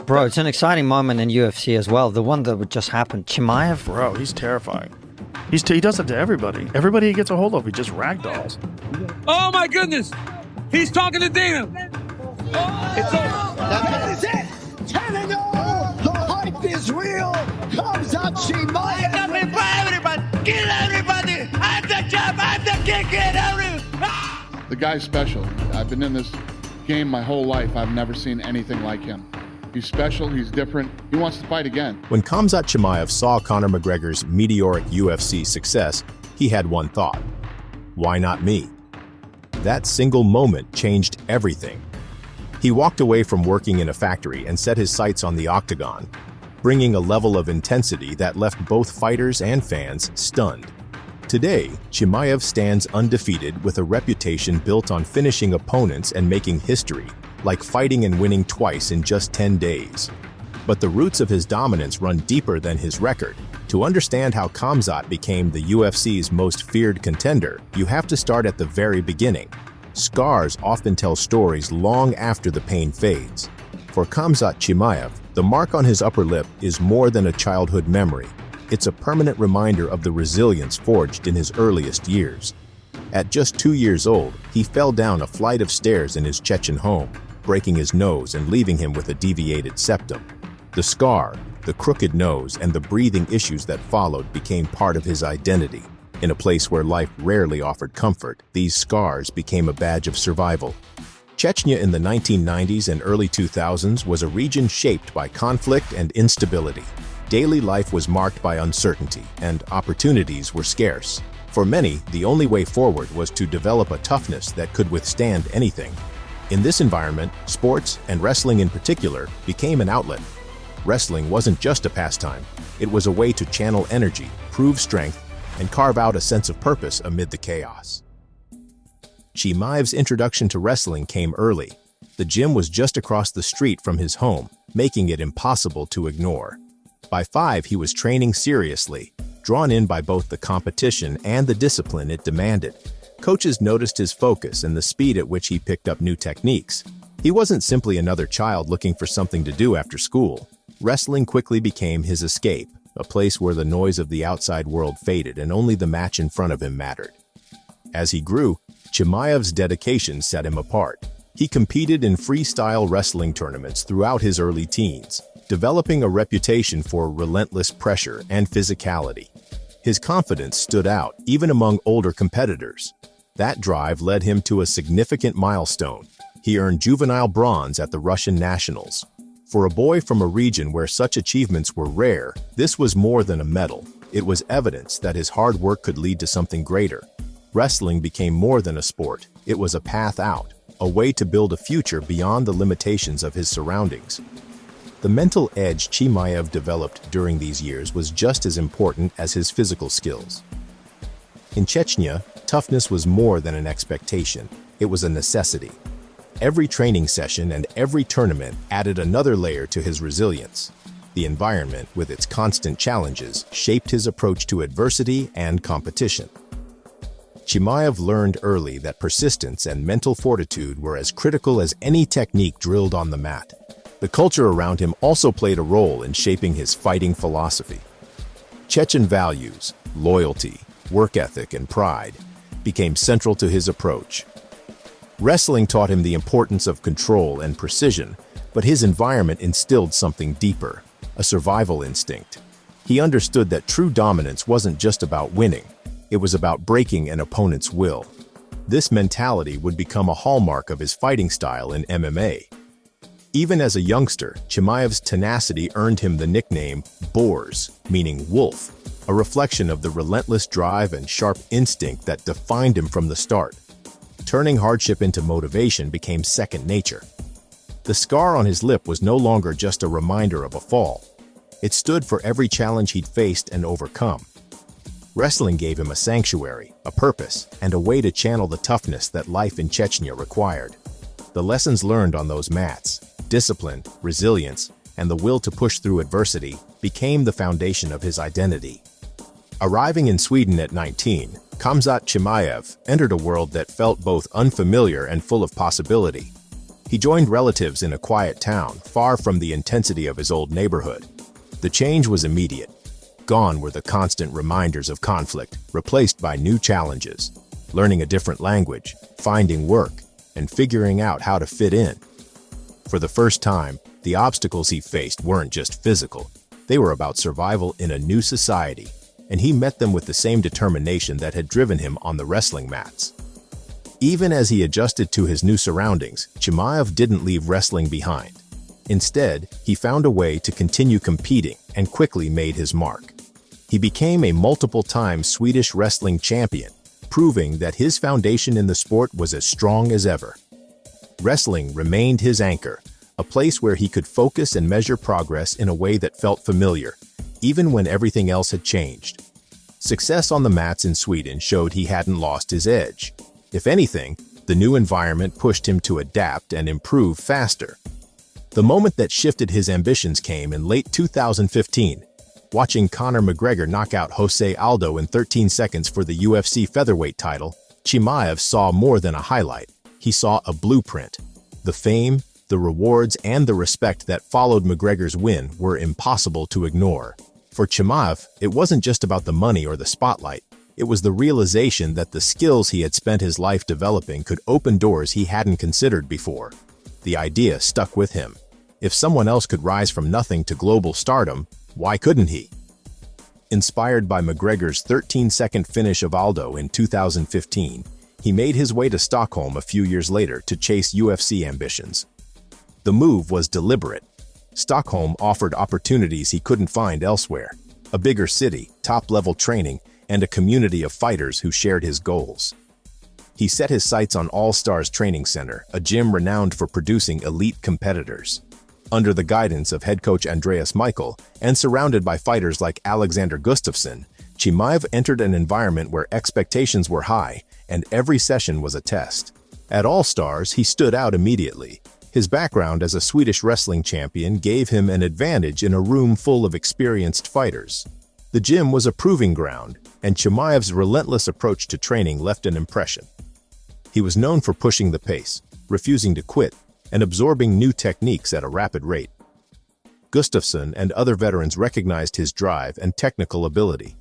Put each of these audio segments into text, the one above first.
Bro, it's an exciting moment in UFC as well. The one that would just happen. Chimaev. Bro, he's terrifying. He does it to everybody. Everybody he gets a hold of, he just ragdolls. Oh my goodness! He's talking to Dana. It's over. That is it. 10-0. The hype is real. Khamzat Chimaev. Everybody, get everybody. I'm the champ. I'm the king. Get everybody. The guy's special. I've been in this game my whole life. I've never seen anything like him. He's special, he's different, he wants to fight again. When Khamzat Chimaev saw Conor McGregor's meteoric UFC success, he had one thought: why not me? That single moment changed everything. He walked away from working in a factory and set his sights on the octagon, bringing a level of intensity that left both fighters and fans stunned. Today, Chimaev stands undefeated with a reputation built on finishing opponents and making history, like fighting and winning twice in just 10 days. But the roots of his dominance run deeper than his record. To understand how Khamzat became the UFC's most feared contender, you have to start at the very beginning. Scars often tell stories long after the pain fades. For Khamzat Chimaev, the mark on his upper lip is more than a childhood memory. It's a permanent reminder of the resilience forged in his earliest years. At just 2 years old, he fell down a flight of stairs in his Chechen home, breaking his nose and leaving him with a deviated septum. The scar, the crooked nose, and the breathing issues that followed became part of his identity. In a place where life rarely offered comfort, these scars became a badge of survival. Chechnya in the 1990s and early 2000s was a region shaped by conflict and instability. Daily life was marked by uncertainty, and opportunities were scarce. For many, the only way forward was to develop a toughness that could withstand anything. In this environment, sports, and wrestling in particular, became an outlet. Wrestling wasn't just a pastime. It was a way to channel energy, prove strength, and carve out a sense of purpose amid the chaos. Chimaev's introduction to wrestling came early. The gym was just across the street from his home, making it impossible to ignore. By 5, he was training seriously, drawn in by both the competition and the discipline it demanded. Coaches noticed his focus and the speed at which he picked up new techniques. He wasn't simply another child looking for something to do after school. Wrestling quickly became his escape, a place where the noise of the outside world faded and only the match in front of him mattered. As he grew, Chimaev's dedication set him apart. He competed in freestyle wrestling tournaments throughout his early teens, developing a reputation for relentless pressure and physicality. His confidence stood out, even among older competitors. That drive led him to a significant milestone. He earned juvenile bronze at the Russian Nationals. For a boy from a region where such achievements were rare, this was more than a medal. It was evidence that his hard work could lead to something greater. Wrestling became more than a sport. It was a path out, a way to build a future beyond the limitations of his surroundings. The mental edge Chimaev developed during these years was just as important as his physical skills. In Chechnya, toughness was more than an expectation. It was a necessity. Every training session and every tournament added another layer to his resilience. The environment, with its constant challenges, shaped his approach to adversity and competition. Chimaev learned early that persistence and mental fortitude were as critical as any technique drilled on the mat. The culture around him also played a role in shaping his fighting philosophy. Chechen values, loyalty, work ethic, and pride became central to his approach. Wrestling taught him the importance of control and precision, but his environment instilled something deeper, a survival instinct. He understood that true dominance wasn't just about winning, it was about breaking an opponent's will. This mentality would become a hallmark of his fighting style in MMA. Even as a youngster, Chimaev's tenacity earned him the nickname Borz, meaning wolf, a reflection of the relentless drive and sharp instinct that defined him from the start. Turning hardship into motivation became second nature. The scar on his lip was no longer just a reminder of a fall. It stood for every challenge he'd faced and overcome. Wrestling gave him a sanctuary, a purpose, and a way to channel the toughness that life in Chechnya required. The lessons learned on those mats, discipline, resilience, and the will to push through adversity became the foundation of his identity. Arriving in Sweden at 19, Khamzat Chimaev entered a world that felt both unfamiliar and full of possibility. He joined relatives in a quiet town, far from the intensity of his old neighborhood. The change was immediate. Gone were the constant reminders of conflict, replaced by new challenges. Learning a different language, finding work, and figuring out how to fit in. For the first time, the obstacles he faced weren't just physical. They were about survival in a new society, and he met them with the same determination that had driven him on the wrestling mats. Even as he adjusted to his new surroundings, Chimaev didn't leave wrestling behind. Instead, he found a way to continue competing and quickly made his mark. He became a multiple-time Swedish wrestling champion, proving that his foundation in the sport was as strong as ever. Wrestling remained his anchor, a place where he could focus and measure progress in a way that felt familiar, even when everything else had changed. Success on the mats in Sweden showed he hadn't lost his edge. If anything, the new environment pushed him to adapt and improve faster. The moment that shifted his ambitions came in late 2015. Watching Conor McGregor knock out Jose Aldo in 13 seconds for the UFC featherweight title, Chimaev saw more than a highlight. He saw a blueprint. The fame, the rewards, and the respect that followed McGregor's win were impossible to ignore. For Chimaev, it wasn't just about the money or the spotlight. It was the realization that the skills he had spent his life developing could open doors he hadn't considered before. The idea stuck with him. If someone else could rise from nothing to global stardom, why couldn't he? Inspired by McGregor's 13-second finish of Aldo in 2015, he made his way to Stockholm a few years later to chase UFC ambitions. The move was deliberate. Stockholm offered opportunities he couldn't find elsewhere: a bigger city, top-level training, and a community of fighters who shared his goals. He set his sights on All Stars Training Center, a gym renowned for producing elite competitors. Under the guidance of head coach Andreas Michael and surrounded by fighters like Alexander Gustafsson, Chimaev entered an environment where expectations were high and every session was a test. At All Stars, he stood out immediately. His background as a Swedish wrestling champion gave him an advantage in a room full of experienced fighters. The gym was a proving ground, and Chimaev's relentless approach to training left an impression. He was known for pushing the pace, refusing to quit, and absorbing new techniques at a rapid rate. Gustafsson and other veterans recognized his drive and technical ability.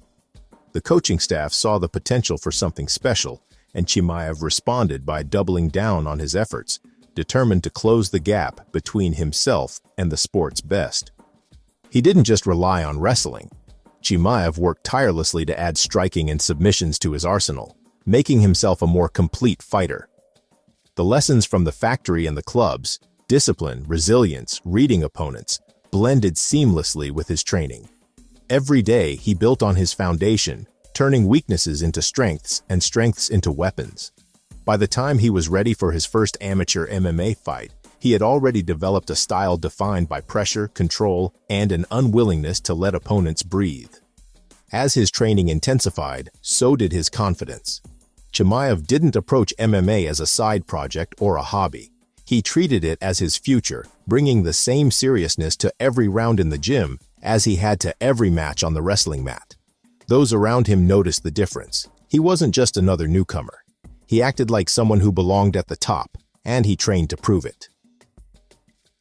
The coaching staff saw the potential for something special, and Chimaev responded by doubling down on his efforts, determined to close the gap between himself and the sport's best. He didn't just rely on wrestling. Chimaev worked tirelessly to add striking and submissions to his arsenal, making himself a more complete fighter. The lessons from the factory and the clubs, discipline, resilience, reading opponents, blended seamlessly with his training. Every day, he built on his foundation, turning weaknesses into strengths and strengths into weapons. By the time he was ready for his first amateur MMA fight, he had already developed a style defined by pressure, control, and an unwillingness to let opponents breathe. As his training intensified, so did his confidence. Chimaev didn't approach MMA as a side project or a hobby. He treated it as his future, bringing the same seriousness to every round in the gym as he had to every match on the wrestling mat. Those around him noticed the difference. He wasn't just another newcomer. He acted like someone who belonged at the top, and he trained to prove it.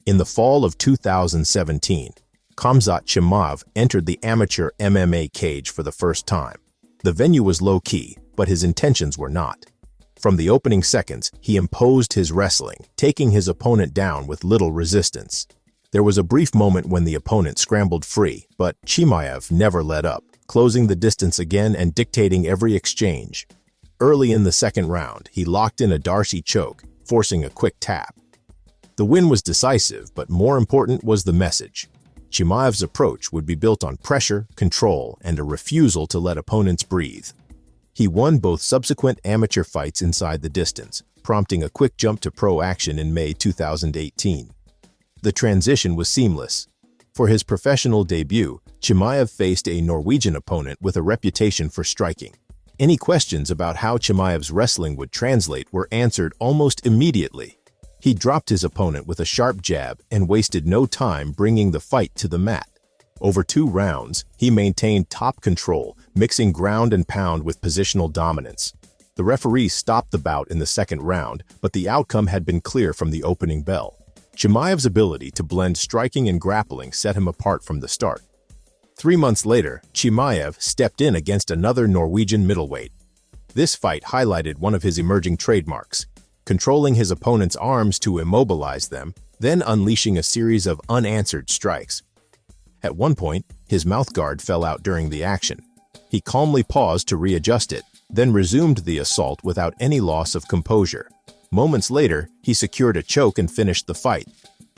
In the fall of 2017, Khamzat Chimaev entered the amateur MMA cage for the first time. The venue was low-key, but his intentions were not. From the opening seconds, he imposed his wrestling, taking his opponent down with little resistance. There was a brief moment when the opponent scrambled free, but Chimaev never let up, closing the distance again and dictating every exchange. Early in the second round, he locked in a Darcy choke, forcing a quick tap. The win was decisive, but more important was the message. Chimaev's approach would be built on pressure, control, and a refusal to let opponents breathe. He won both subsequent amateur fights inside the distance, prompting a quick jump to pro action in May 2018. The transition was seamless. For his professional debut, Chimaev faced a Norwegian opponent with a reputation for striking. Any questions about how Chimaev's wrestling would translate were answered almost immediately. He dropped his opponent with a sharp jab and wasted no time bringing the fight to the mat. Over 2 rounds, he maintained top control, mixing ground and pound with positional dominance. The referee stopped the bout in the second round, but the outcome had been clear from the opening bell. Chimaev's ability to blend striking and grappling set him apart from the start. 3 months later, Chimaev stepped in against another Norwegian middleweight. This fight highlighted one of his emerging trademarks, controlling his opponent's arms to immobilize them, then unleashing a series of unanswered strikes. At one point, his mouthguard fell out during the action. He calmly paused to readjust it, then resumed the assault without any loss of composure. Moments later, he secured a choke and finished the fight.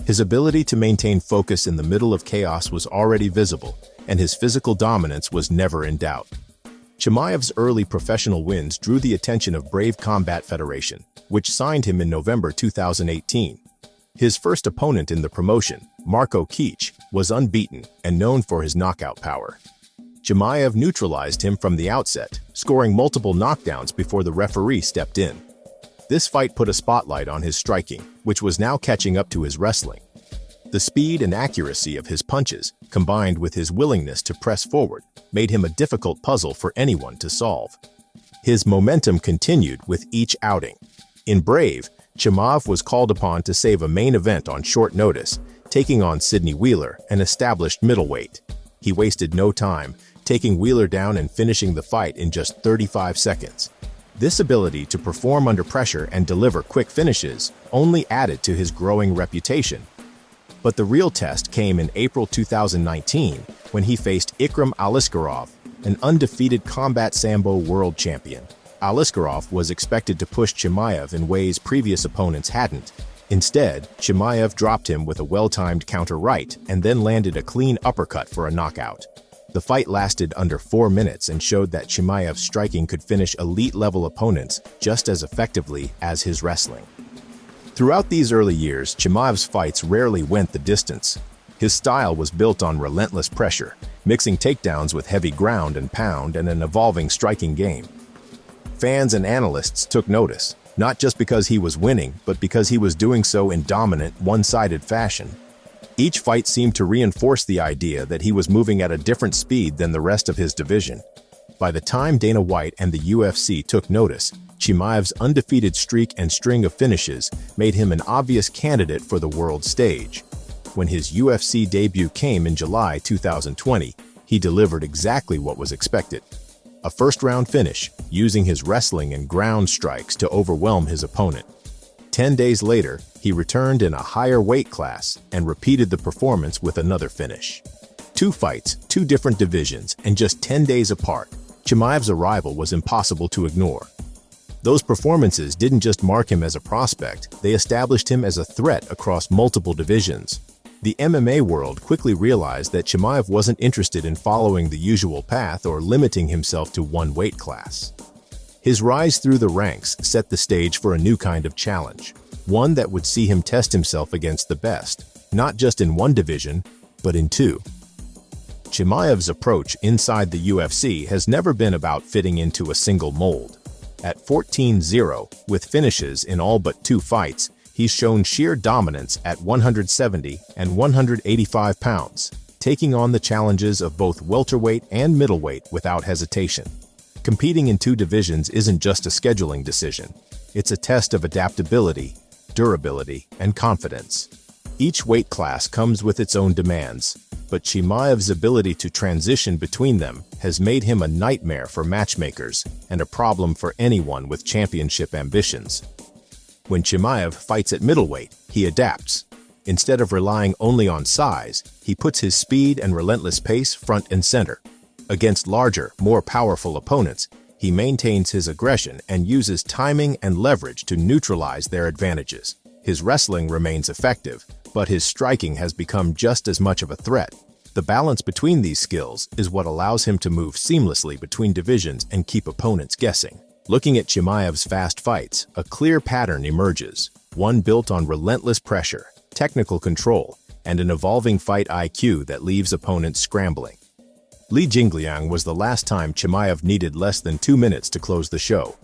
His ability to maintain focus in the middle of chaos was already visible, and his physical dominance was never in doubt. Chimaev's early professional wins drew the attention of Brave Combat Federation, which signed him in November 2018. His first opponent in the promotion, Marco Keech, was unbeaten and known for his knockout power. Chimaev neutralized him from the outset, scoring multiple knockdowns before the referee stepped in. This fight put a spotlight on his striking, which was now catching up to his wrestling. The speed and accuracy of his punches, combined with his willingness to press forward, made him a difficult puzzle for anyone to solve. His momentum continued with each outing. In Brave, Chimaev was called upon to save a main event on short notice, taking on Sidney Wheeler, an established middleweight. He wasted no time, taking Wheeler down and finishing the fight in just 35 seconds. This ability to perform under pressure and deliver quick finishes only added to his growing reputation. But the real test came in April 2019 when he faced Ikram Aliskerov, an undefeated combat sambo world champion. Aliskerov was expected to push Chimaev in ways previous opponents hadn't. Instead, Chimaev dropped him with a well-timed counter right and then landed a clean uppercut for a knockout. The fight lasted under 4 minutes and showed that Chimaev's striking could finish elite-level opponents just as effectively as his wrestling. Throughout these early years, Chimaev's fights rarely went the distance. His style was built on relentless pressure, mixing takedowns with heavy ground and pound and an evolving striking game. Fans and analysts took notice, not just because he was winning, but because he was doing so in dominant, one-sided fashion. Each fight seemed to reinforce the idea that he was moving at a different speed than the rest of his division. By the time Dana White and the UFC took notice, Chimaev's undefeated streak and string of finishes made him an obvious candidate for the world stage. When his UFC debut came in July 2020, he delivered exactly what was expected. A first-round finish, using his wrestling and ground strikes to overwhelm his opponent. 10 days later, he returned in a higher weight class and repeated the performance with another finish. 2 fights, 2 different divisions, and just 10 days apart, Chimaev's arrival was impossible to ignore. Those performances didn't just mark him as a prospect, they established him as a threat across multiple divisions. The MMA world quickly realized that Chimaev wasn't interested in following the usual path or limiting himself to one weight class. His rise through the ranks set the stage for a new kind of challenge, one that would see him test himself against the best, not just in one division, but in 2. Chimaev's approach inside the UFC has never been about fitting into a single mold. At 14-0, with finishes in all but 2 fights, he's shown sheer dominance at 170 and 185 pounds, taking on the challenges of both welterweight and middleweight without hesitation. Competing in 2 divisions isn't just a scheduling decision. It's a test of adaptability, durability, and confidence. Each weight class comes with its own demands, but Chimaev's ability to transition between them has made him a nightmare for matchmakers and a problem for anyone with championship ambitions. When Chimaev fights at middleweight, he adapts. Instead of relying only on size, he puts his speed and relentless pace front and center. Against larger, more powerful opponents, he maintains his aggression and uses timing and leverage to neutralize their advantages. His wrestling remains effective, but his striking has become just as much of a threat. The balance between these skills is what allows him to move seamlessly between divisions and keep opponents guessing. Looking at Chimaev's fast fights, a clear pattern emerges, one built on relentless pressure, technical control, and an evolving fight IQ that leaves opponents scrambling. Li Jingliang was the last time Chimaev needed less than 2 minutes to close the show.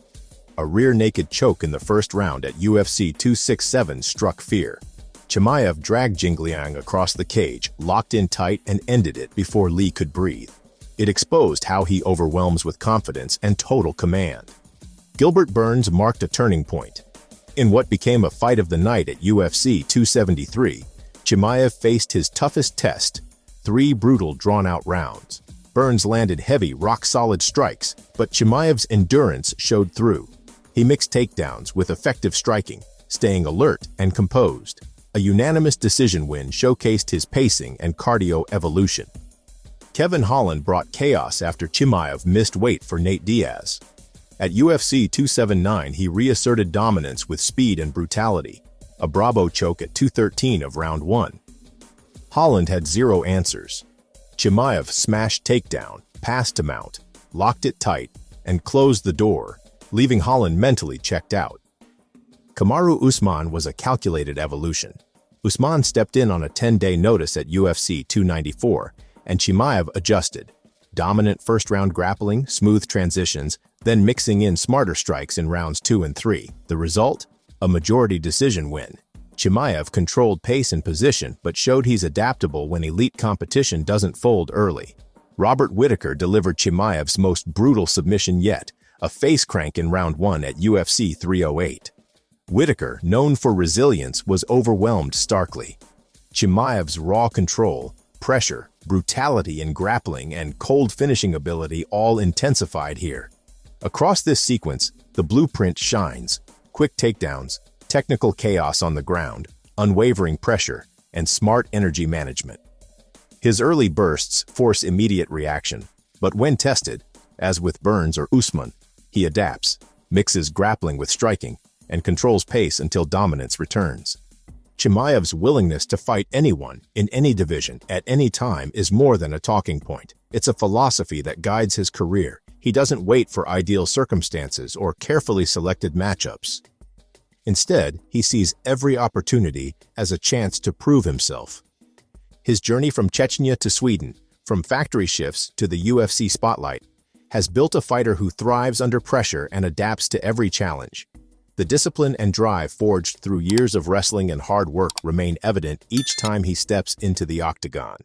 A rear-naked choke in the first round at UFC 267 struck fear. Chimaev dragged Jingliang across the cage, locked in tight, and ended it before Li could breathe. It exposed how he overwhelms with confidence and total command. Gilbert Burns marked a turning point. In what became a fight of the night at UFC 273, Chimaev faced his toughest test, 3 brutal drawn-out rounds. Burns landed heavy, rock-solid strikes, but Chimaev's endurance showed through. He mixed takedowns with effective striking, staying alert and composed. A unanimous decision win showcased his pacing and cardio evolution. Kevin Holland brought chaos after Chimaev missed weight for Nate Diaz. At UFC 279, he reasserted dominance with speed and brutality, a Bravo choke at 213 of round 1. Holland had 0 answers. Chimaev smashed takedown, passed to mount, locked it tight, and closed the door, leaving Holland mentally checked out. Kamaru Usman was a calculated evolution. Usman stepped in on a 10-day notice at UFC 294, and Chimaev adjusted. Dominant first-round grappling, smooth transitions, then mixing in smarter strikes in rounds 2 and 3. The result? A majority decision win. Chimaev controlled pace and position, but showed he's adaptable when elite competition doesn't fold early. Robert Whittaker delivered Chimaev's most brutal submission yet, a face crank in round 1 at UFC 308. Whittaker, known for resilience, was overwhelmed starkly. Chimaev's raw control, pressure, brutality in grappling, and cold finishing ability all intensified here. Across this sequence, the blueprint shines: quick takedowns, technical chaos on the ground, unwavering pressure, and smart energy management. His early bursts force immediate reaction, but when tested, as with Burns or Usman, he adapts, mixes grappling with striking, and controls pace until dominance returns. Chimaev's willingness to fight anyone, in any division, at any time is more than a talking point. It's a philosophy that guides his career. He doesn't wait for ideal circumstances or carefully selected matchups. Instead, he sees every opportunity as a chance to prove himself. His journey from Chechnya to Sweden, from factory shifts to the UFC spotlight, has built a fighter who thrives under pressure and adapts to every challenge. The discipline and drive forged through years of wrestling and hard work remain evident each time he steps into the octagon.